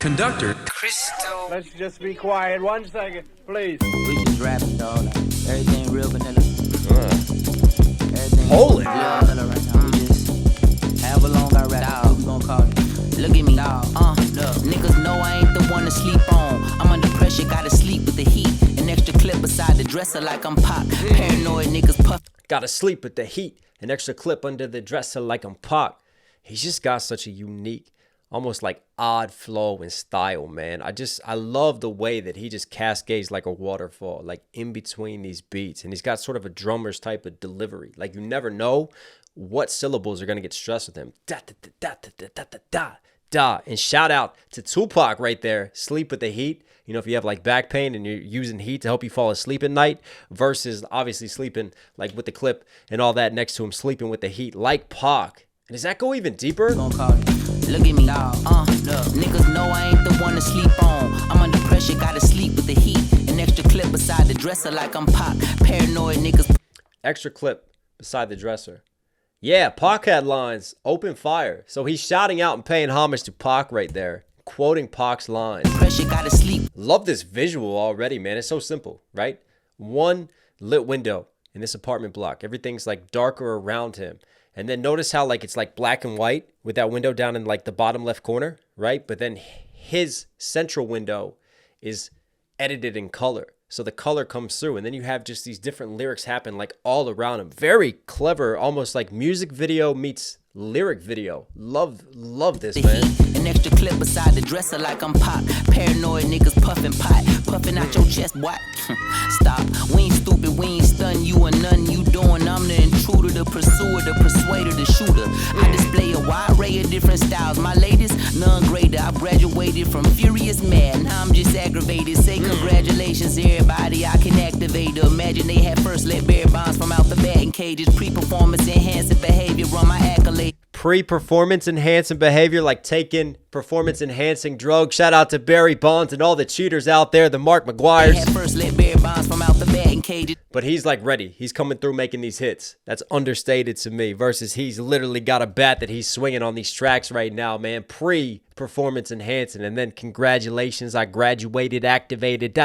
conductor. Crystal. Let's just be quiet 1 second, please. We just rapping, dog. Everything real vanilla. Everything Hold it. real vanilla right now. We just have a long rap. What we gonna call it? Look at me, dog. Look, niggas know I ain't the one to sleep on. I'm under pressure, gotta sleep with the heat. An extra clip beside the dresser like I'm Pac. Paranoid niggas puff. Gotta sleep with the heat. An extra clip under the dresser like I'm Pac. He's just got such a unique, almost like odd flow and style, man. I love the way that he just cascades like a waterfall, like in between these beats. And he's got sort of a drummer's type of delivery. Like you never know what syllables are going to get stressed with him. Da, da, da, da, da, da, da, da, da. And shout out to Tupac right there. Sleep with the heat. You know, if you have like back pain and you're using heat to help you fall asleep at night versus obviously sleeping like with the clip and all that next to him, sleeping with the heat like Pac. And does that go even deeper? Look at me, dog. Look, niggas know I ain't the one to sleep on. I'm under pressure, gotta sleep with the heat. An extra clip beside the dresser like I'm Pac. Paranoid niggas. Extra clip beside the dresser. Yeah, Pac had lines, open fire. So he's shouting out and paying homage to Pac right there, quoting Pac's lines. Pressure, gotta sleep. Love this visual already, man. It's so simple, right? One lit window in this apartment block. Everything's like darker around him. And then notice how like it's like black and white with that window down in like the bottom left corner, right? But then his central window is edited in color. So the color comes through and then you have just these different lyrics happen like all around him. Very clever, almost like music video meets lyric video. Love this, man. An extra clip beside the dresser like I'm Pac. Paranoid niggas puffin' pot. Puffin' out your chest, what? Stop. We ain't stupid, we ain't stun you or nothing you doing. I'm the intruder, the pursuer, the persuader, the shooter. I display a wide array of different styles. My latest, none greater. I graduated from furious mad. Now I'm just aggravated. Say congratulations, everybody. I can activate. Imagine they had first let bear bonds from out the batting cages. Pre-performance enhancing behavior. Run my accolade. Pre-performance enhancing behavior, like taking performance enhancing drugs. Shout out to Barry Bonds and all the cheaters out there, the Mark McGuires. But he's like ready. He's coming through making these hits. That's understated to me. Versus he's literally got a bat that he's swinging on these tracks right now, man. Pre-performance enhancing, and then congratulations, I graduated, activated.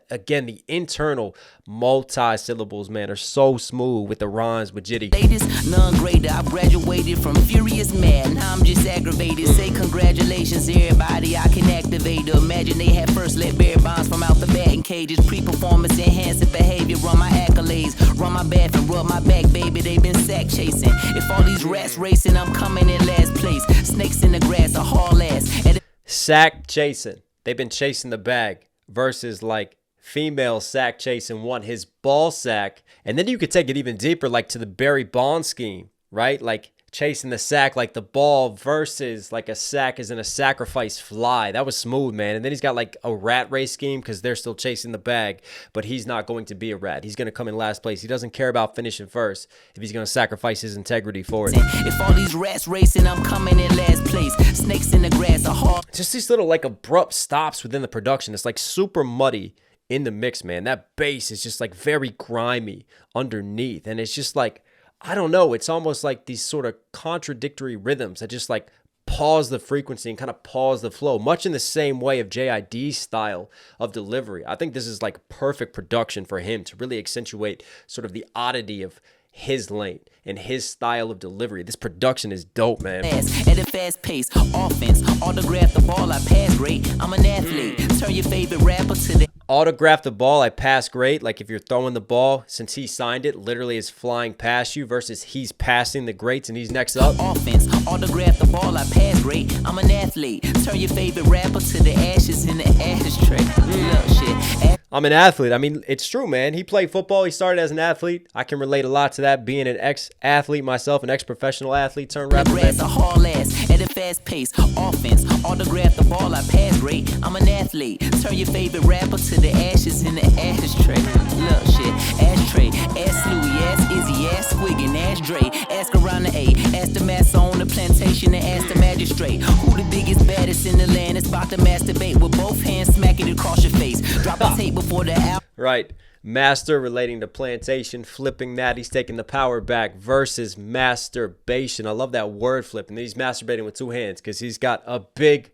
Again, the internal multi-syllables, man, are so smooth with the rhymes with Jitty. Latest, none greater. I graduated from furious mad. Now I'm just aggravated. Say congratulations, everybody. I can activate. Imagine they had first let bear bonds from out the batting cages. Pre-performance enhancing behavior. Run my accolades. Run my bath and rub my back, baby. They been sack chasing. If all these rats racing, I'm coming in last place. Snakes in the grass, a haul ass. Sack chasing. They've been chasing the bag. Versus like female sack chasing want his ball sack. And then you could take it even deeper, like to the Barry Bonds scheme, right? Like chasing the sack like the ball versus like a sack is in a sacrifice fly. That was smooth, man. And then he's got like a rat race scheme because they're still chasing the bag, but he's not going to be a rat. He's going to come in last place. He doesn't care about finishing first if he's going to sacrifice his integrity for it. If all these rats racing, I'm coming in last place. Snakes in the grass, a haul. Just these little like abrupt stops within the production. It's like super muddy in the mix, man. That bass is just like very grimy underneath. And it's just like, I don't know, it's almost like these sort of contradictory rhythms that just like pause the frequency and kind of pause the flow, much in the same way of JID's style of delivery. I think this is like perfect production for him to really accentuate sort of the oddity of his lane and his style of delivery. This production is dope, man. At a fast pace, offense, autograph the ball, I pass great. I'm an athlete. Turn your favorite rapper to the autograph the ball, I pass great. Like if you're throwing the ball, since he signed it, literally is flying past you versus he's passing the greats and he's next up. Offense, autograph the ball, I pass great. I'm an athlete. Turn your favorite rapper to the ashes in the ashtray. Look, shit. I'm an athlete. I mean, it's true, man. He played football. He started as an athlete. I can relate a lot to that, being an ex-athlete myself, an ex-professional athlete turned rapper. A haul ass at a fast pace. Offense, autograph the ball, I pass great. I'm an athlete. Turn your favorite rapper to the ashes in the ashtray. Look, shit. Ashtray. Ask Louie, ask Izzy, ask Squiggin, ask Dre. Ask around the A. Ask the massa on the plantation and ask the magistrate. Who the biggest, baddest in the land is about to masturbate with both hands, smack it across your face. Drop a tape before the out. Right. Master relating to plantation, flipping that. He's taking the power back versus masturbation. I love that word flip. And then he's masturbating with two hands because he's got a big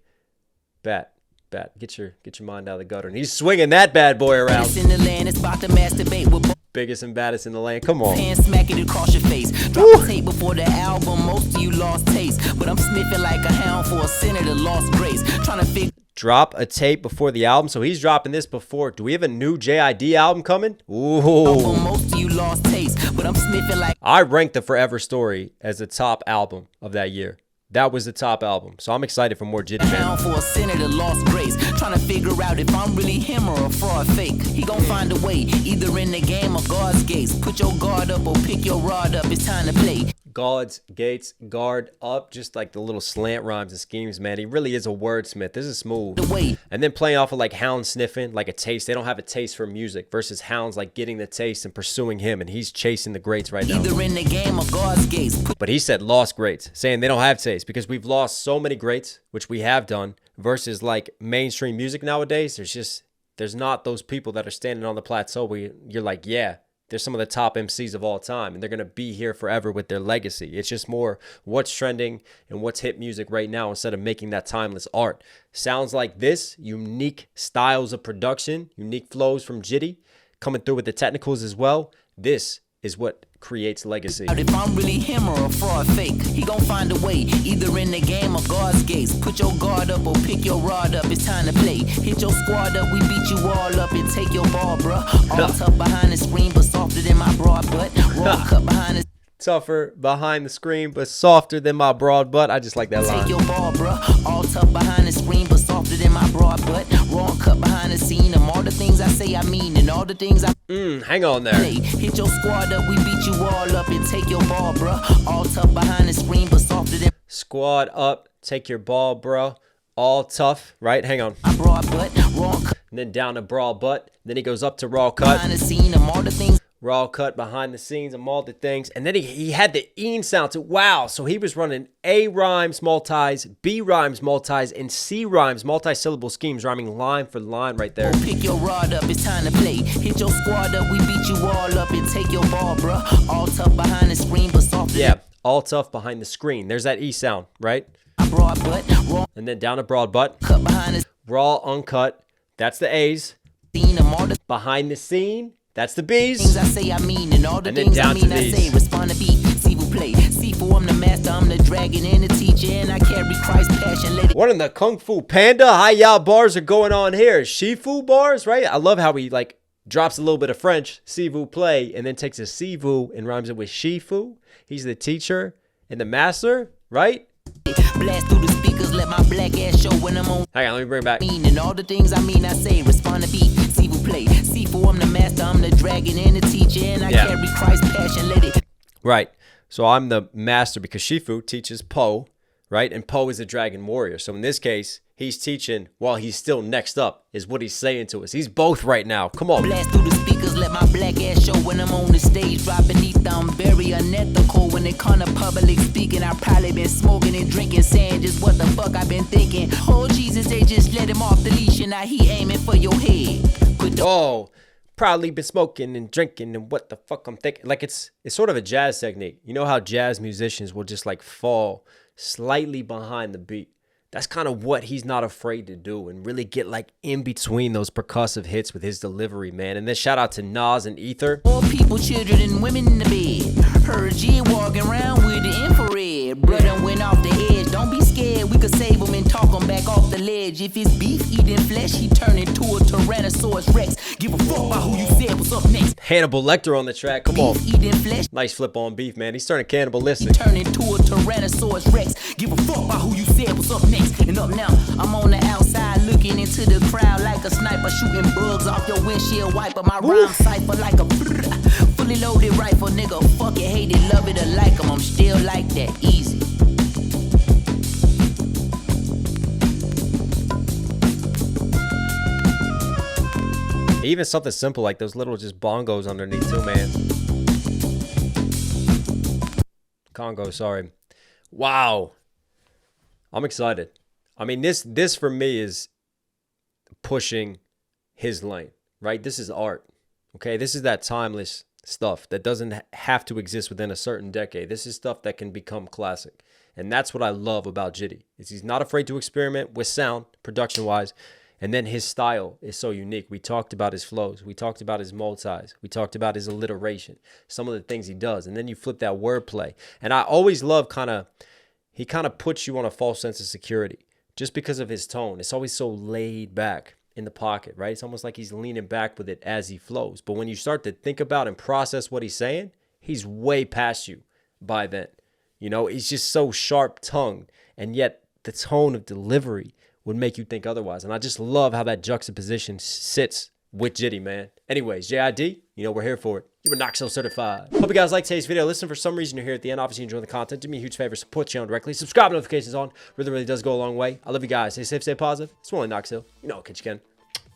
Bet. Get your mind out of the gutter. And he's swinging that bad boy around. In the land, it's about to masturbate with Biggest and baddest in the land. Come on. hands, smack it across your face. Drop a tape before the album. Most of you lost taste, but I'm sniffing like a hound for a sinner that lost grace. Trying to figure. Drop a tape before the album. So he's dropping this before. Do we have a new JID album coming? Ooh. Most of you lost taste, but I'm sniffing like. I ranked the Forever Story as the top album of that year. That was the top album. So I'm excited for more Jitty, man. Down for a sinner that lost grace. Trying to figure out if I'm really him or a fraud fake. He gon' find a way, either in the game or God's gates. Put your guard up or pick your rod up. It's time to play. God's gates, guard up, just like the little slant rhymes and schemes, man. He really is a wordsmith. This is smooth. And then playing off of like Hound sniffing, like a taste. They don't have a taste for music versus Hound's like getting the taste and pursuing him, and he's chasing the greats right now. Either in the game or God's gates. But he said lost greats, saying they don't have taste because we've lost so many greats, which we have done, versus like mainstream music nowadays. There's not those people that are standing on the plateau where you're like, yeah, they're some of the top MCs of all time, and they're going to be here forever with their legacy. It's just more what's trending and what's hit music right now instead of making that timeless art. Sounds like this, unique styles of production, unique flows from Jitty, coming through with the technicals as well. This is what creates legacy. If I'm really him or a fraud fake, he gon' find a way, either in the game or God's gates. Put your guard up or pick your rod up. It's time to play. Hit your squad up, we beat you all up and take your ball, bruh. All tough behind the screen, but softer than my broad butt. Raw cut behind the tougher behind the screen, but softer than my broad butt. I just like that line. Take your ball, bruh. All tough behind the screen, but softer than my broad butt. Raw cut behind the scene. And all the things I say I mean, and all the things I hang on there. Hit your squad up, we beat you all up and take your ball, bruh. All tough behind the screen, but softer than squad up, take your ball, bro. All tough, right? Hang on. my broad butt. Raw cut And then down to broad butt. Then he goes up to raw cut. behind the scene. And all the things Raw cut behind the scenes and all the things. And then he had the een sound too. Wow. So he was running A rhymes, multis, B rhymes, multis, and C rhymes, multi-syllable schemes, rhyming line for line right there. pick your rod up, it's time to play. Hit your squad up, we beat you all up and take your ball, bruh. All tough behind the screen, but softer Yeah, all tough behind the screen. There's that E sound, right? than my broad butt. Raw And then down to broad butt. cut behind the Raw, uncut. That's the A's. scene. And all the Behind the scene. That's the things B's. I say I mean, and all the And then things I down to mean I these. say. Respond to beat, see who play. See for I'm the master, I'm the dragon and the teacher, and I carry Christ's passion. Let it What in the Kung Fu Panda? How y'all bars are going on here? Shifu bars, right? I love how he like drops a little bit of French, Sivu play, and then takes a Sivu and rhymes it with Shifu. He's the teacher and the master, right? blast through the speakers, let my black ass show when I'm on. Hang on, let me bring it back. And all the things I mean I say. Respond to beat, see who play. See for I'm the master, I'm the dragon and the teacher, and I carry Christ's passion. Let it. Right. So I'm the master because Shifu teaches Po, right? And Po is a dragon warrior. So in this case, he's teaching while he's still next up, is what he's saying to us. He's both right now. Come on. Blast through the speakers, let my black ass show when I'm on the stage. Drop beneath, I'm very unethical when it come to public speaking. I probably been smoking and drinking, saying just what the fuck I've been thinking. Oh Jesus, they just let him off the leash and now he aiming for your head. Put the Oh, probably been smoking and drinking and what the fuck I'm thinking. Like it's sort of a jazz technique. You know how jazz musicians will just like fall slightly behind the beat. That's kind of what he's not afraid to do and really get like in between those percussive hits with his delivery, man. And then shout out to Nas and Ether. More people, children, and women in the bed. Heard G walking around with the infrared. Brother went off the edge. Don't be scared. We could save him and talk him back off the ledge. If it's beef eating flesh, he turn into a Tyrannosaurus Rex. Give a fuck about who you said was up next. Hannibal Lecter on the track. Come on. Beef eating flesh. Nice flip on beef, man. He's turning cannibalistic. He turn into a Tyrannosaurus Rex. Give a fuck about who you said was up next. And up now, I'm on the outside looking into the crowd like a sniper, shooting bugs off your windshield wiper. My rhyme cipher like a fully loaded rifle, nigga. Fuck it, hate it, love it or like 'em. I'm still like that, easy. Even something simple like those little just bongos underneath too, man. Congo, sorry. Wow. I'm excited. I mean, this for me is pushing his lane, right? This is art, okay? This is that timeless stuff that doesn't have to exist within a certain decade. This is stuff that can become classic. And that's what I love about Jitty, is he's not afraid to experiment with sound, production wise. And then his style is so unique. We talked about his flows. We talked about his multis. We talked about his alliteration, some of the things he does. And then you flip that wordplay. And I always love he kind of puts you on a false sense of security just because of his tone. It's always so laid back in the pocket, right? It's almost like he's leaning back with it as he flows. But when you start to think about and process what he's saying, he's way past you by then. You know, he's just so sharp-tongued. And yet the tone of delivery would make you think otherwise. And I just love how that juxtaposition sits with Jitty, man. Anyways, JID, you know we're here for it. You were Knox Hill certified. Hope you guys like today's video. Listen, for some reason you're here at the end. Obviously, you enjoy the content. Do me a huge favor. Support the channel directly. Subscribe, notifications on. Really, really does go a long way. I love you guys. Stay safe, stay positive. It's only Knox Hill. You know, catch you again.